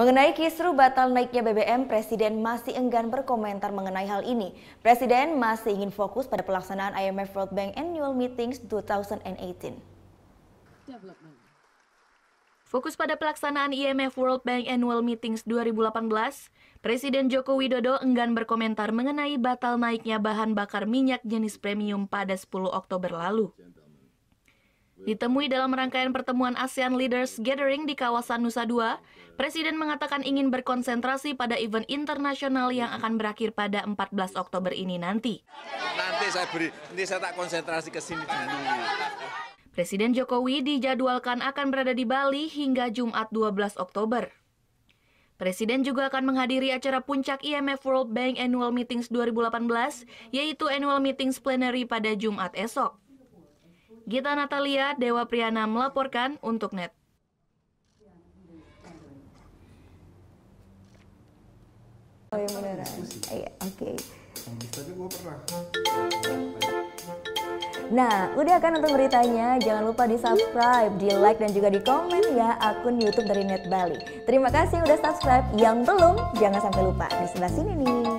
Mengenai kisru batal naiknya BBM, Presiden masih enggan berkomentar mengenai hal ini. Presiden masih ingin fokus pada pelaksanaan IMF World Bank Annual Meetings 2018. Fokus pada pelaksanaan IMF World Bank Annual Meetings 2018, Presiden Joko Widodo enggan berkomentar mengenai batal naiknya bahan bakar minyak jenis premium pada 10 Oktober lalu. Ditemui dalam rangkaian pertemuan ASEAN Leaders Gathering di kawasan Nusa Dua, Presiden mengatakan ingin berkonsentrasi pada event internasional yang akan berakhir pada 14 Oktober ini nanti. Nanti saya tak konsentrasi ke sini dulu. Presiden Jokowi dijadwalkan akan berada di Bali hingga Jumat 12 Oktober. Presiden juga akan menghadiri acara puncak IMF World Bank Annual Meetings 2018, yaitu Annual Meetings Plenary pada Jumat esok. Gita Natalia, Dewa Priyana melaporkan untuk NET. Oh ya beneran. Iya, oke. Nah, udah kan nonton beritanya? Jangan lupa di-subscribe, di-like, dan juga di-komen ya akun YouTube dari Net Bali. Terima kasih udah subscribe. Yang belum, jangan sampai lupa. Di sebelah sini nih.